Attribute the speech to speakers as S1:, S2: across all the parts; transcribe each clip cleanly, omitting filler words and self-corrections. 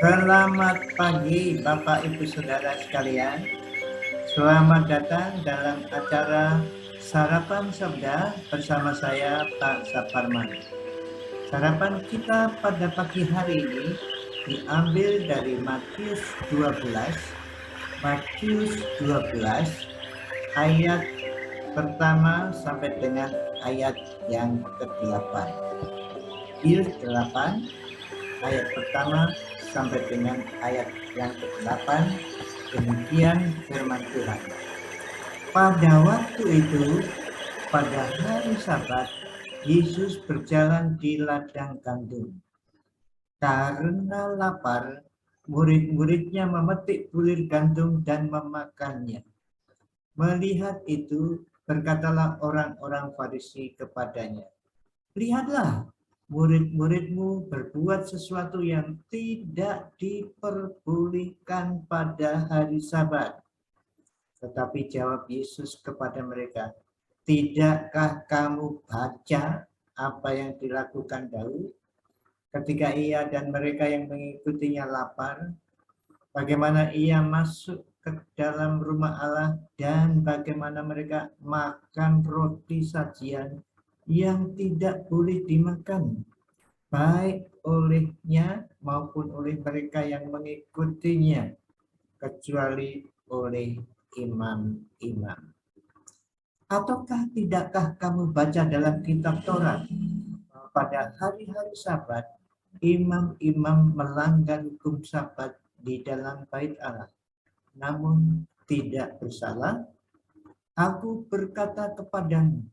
S1: Selamat pagi Bapak Ibu Saudara sekalian. Selamat datang dalam acara Sarapan Sabda bersama saya Pak Saparman. Sarapan kita pada pagi hari ini diambil dari Matius 12 ayat pertama sampai dengan ayat yang ke-8. Matius 8 ayat pertama sampai dengan ayat yang ke-8. Demikian firman Tuhan. Pada waktu itu, pada hari Sabat, Yesus berjalan di ladang gandum. Karena lapar, murid-muridnya memetik bulir gandum dan memakannya. Melihat itu, berkatalah orang-orang Farisi kepadanya, "Lihatlah, murid-muridmu berbuat sesuatu yang tidak diperbolehkan pada hari Sabat." Tetapi jawab Yesus kepada mereka, "Tidakkah kamu baca apa yang dilakukan Daud ketika ia dan mereka yang mengikutinya lapar? Bagaimana ia masuk ke dalam rumah Allah dan bagaimana mereka makan roti sajian yang tidak boleh dimakan, baik olehnya maupun oleh mereka yang mengikutinya, kecuali oleh imam-imam. Ataukah tidakkah kamu baca dalam kitab Taurat, pada hari-hari Sabat, imam-imam melanggar hukum Sabat di dalam bait Allah, namun tidak bersalah? Aku berkata kepadamu,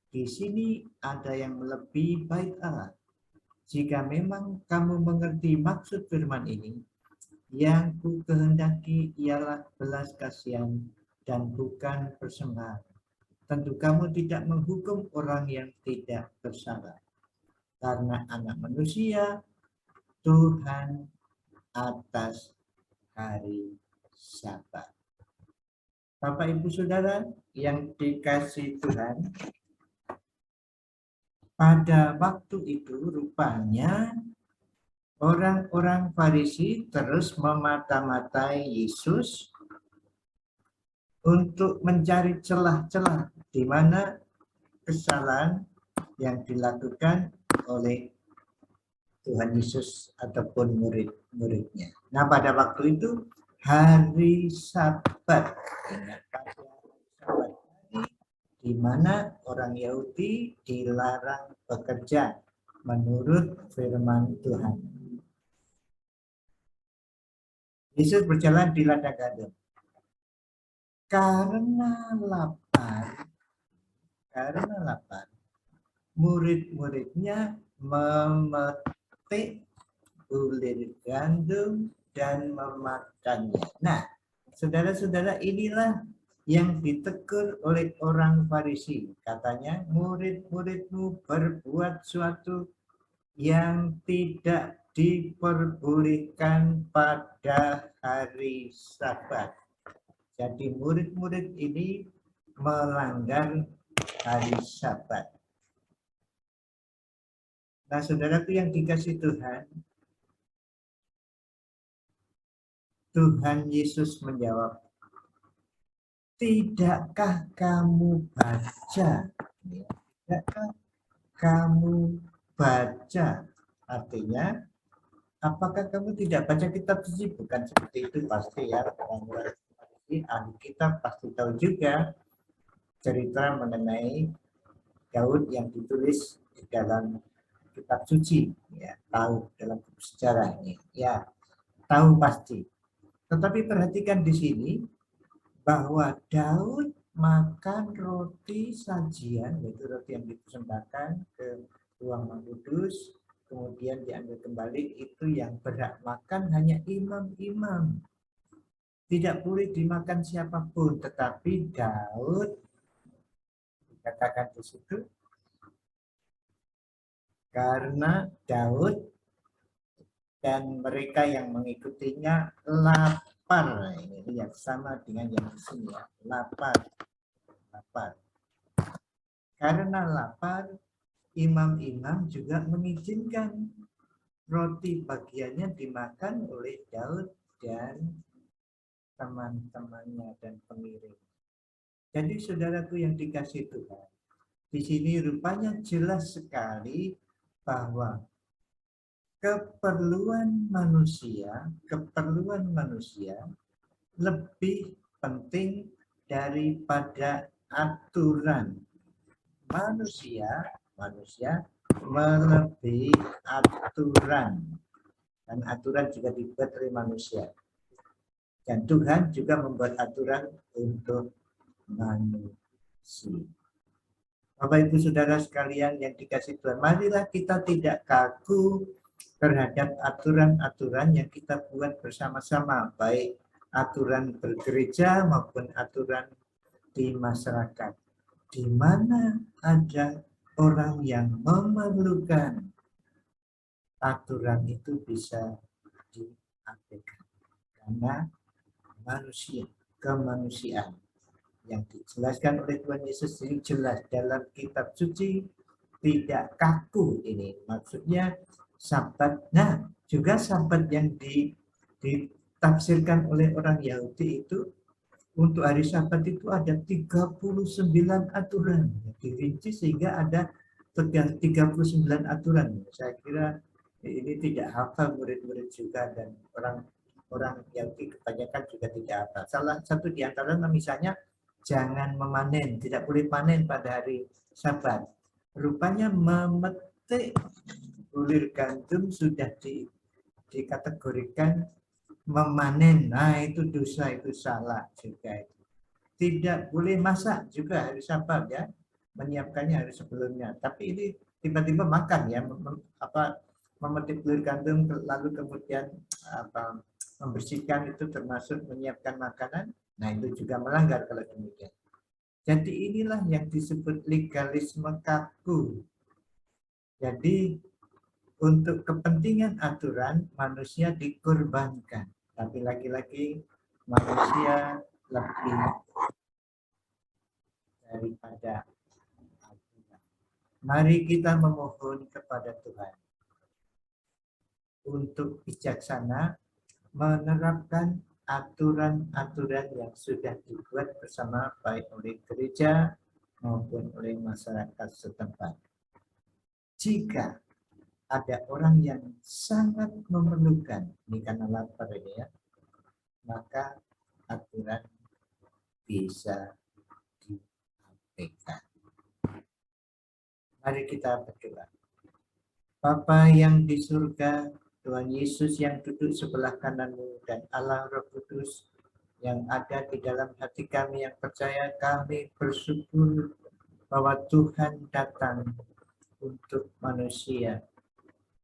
S1: di sini ada yang melebihi bait Allah. Jika memang kamu mengerti maksud firman ini, yang ku kehendaki ialah belas kasihan dan bukan persembahan. Tentu kamu tidak menghukum orang yang tidak bersalah, karena Anak Manusia Tuhan atas hari Sabat. Bapak Ibu Saudara yang dikasihi Tuhan, pada waktu itu rupanya orang-orang Farisi terus memata-matai Yesus untuk mencari celah-celah di mana kesalahan yang dilakukan oleh Tuhan Yesus ataupun murid-muridnya. Nah, pada waktu itu hari Sabat, di mana orang Yahudi dilarang bekerja menurut firman Tuhan. Yesus berjalan di ladang gandum. Karena lapar, murid-muridnya memetik bulir gandum dan memakannya. Nah, saudara-saudara, inilah yang ditegur oleh orang Farisi. Katanya, murid-muridmu berbuat sesuatu yang tidak diperbolehkan pada hari Sabat. Jadi murid-murid ini melanggar hari Sabat. Nah, saudaraku yang dikasihi Tuhan, Tuhan Yesus menjawab, "Tidakkah kamu baca?" Tidakkah kamu baca? Artinya, apakah kamu tidak baca kitab suci? Bukan seperti itu pasti ya. Ahli kitab pasti tahu juga cerita mengenai Daud yang ditulis di dalam kitab suci, ya, tahu dalam buku sejarah ini, ya, tahu pasti. Tetapi perhatikan di sini bahwa Daud makan roti sajian, yaitu roti yang dipersembahkan ke ruang kudus, kemudian diambil kembali, itu yang berhak makan hanya imam-imam. Tidak boleh dimakan siapapun, tetapi Daud dikatakan di situ karena Daud dan mereka yang mengikutinya lapar. Ini yang sama dengan yang di sini ya, lapar. Karena lapar, imam-imam juga mengizinkan roti bagiannya dimakan oleh Daud dan teman-temannya dan pengiring. Jadi saudaraku yang dikasih Tuhan, di sini rupanya jelas sekali bahwa keperluan manusia lebih penting daripada aturan. Manusia melebihi aturan, dan aturan juga dibuat oleh manusia. Dan Tuhan juga membuat aturan untuk manusia. Bapak Ibu Saudara sekalian yang dikasih Tuhan, marilah kita tidak kaku terhadap aturan-aturan yang kita buat bersama-sama, baik aturan bergereja maupun aturan di masyarakat. Di mana ada orang yang memerlukan, aturan itu bisa diabaikan. Karena manusia, kemanusiaan yang dijelaskan oleh Tuhan Yesus ini jelas dalam kitab suci, tidak kaku ini. Maksudnya Sabat. Nah, juga Sabat yang ditafsirkan oleh orang Yahudi itu, untuk hari Sabat itu ada 39 aturan. Dirinci sehingga ada 39 aturan. Saya kira ini tidak hafal murid-murid juga, dan orang Yahudi kebanyakan juga tidak hafal. Salah satu di antaranya misalnya jangan memanen, tidak boleh panen pada hari Sabat. Rupanya memetik bulir gandum sudah dikategorikan memanen. Nah, itu dosa, itu salah juga. Tidak boleh masak juga hari Sabat ya, menyiapkannya hari sebelumnya. Tapi ini tiba-tiba makan ya, memetik bulir gandum lalu kemudian membersihkan, itu termasuk menyiapkan makanan. Nah, itu juga melanggar kalau demikian. Jadi inilah yang disebut legalisme kaku. Jadi untuk kepentingan aturan manusia dikorbankan. Tapi lagi-lagi manusia lebih daripada aturan. Mari kita memohon kepada Tuhan untuk bijaksana menerapkan aturan-aturan yang sudah dibuat bersama baik oleh gereja maupun oleh masyarakat setempat. Jika ada orang yang sangat memerlukan, ini karena lapar ini ya, maka aturan bisa diabaikan. Mari kita berdoa. Bapa yang di surga, Tuhan Yesus yang duduk sebelah kanan-Mu, dan Allah Roh Kudus yang ada di dalam hati kami yang percaya, kami bersyukur bahwa Tuhan datang untuk manusia.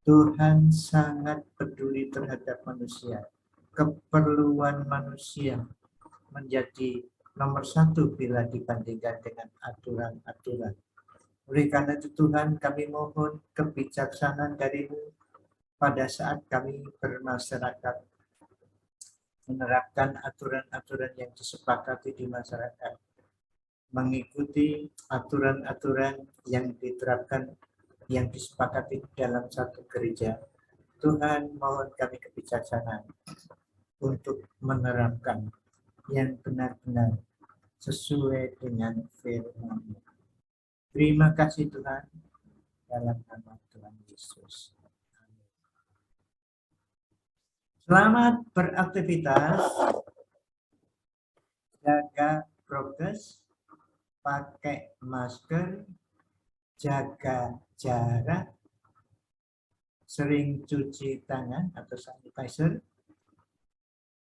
S1: Tuhan sangat peduli terhadap manusia. Keperluan manusia menjadi nomor satu bila dibandingkan dengan aturan-aturan. Oleh karena itu Tuhan, kami mohon kebijaksanaan dari-Mu pada saat kami bermasyarakat, menerapkan aturan-aturan yang disepakati di masyarakat, mengikuti aturan-aturan yang diterapkan, yang disepakati dalam satu gereja. Tuhan, mohon kami kebijaksanaan untuk menerapkan yang benar-benar sesuai dengan firman-Mu. Terima kasih Tuhan, dalam nama Tuhan Yesus. Amin. Selamat beraktivitas, jaga prokes, pakai masker, jaga jarak, sering cuci tangan atau sanitizer,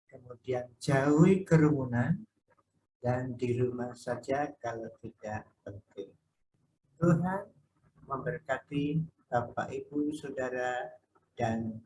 S1: kemudian jauhi kerumunan, dan di rumah saja kalau tidak penting. Tuhan memberkati Bapak, Ibu, Saudara, dan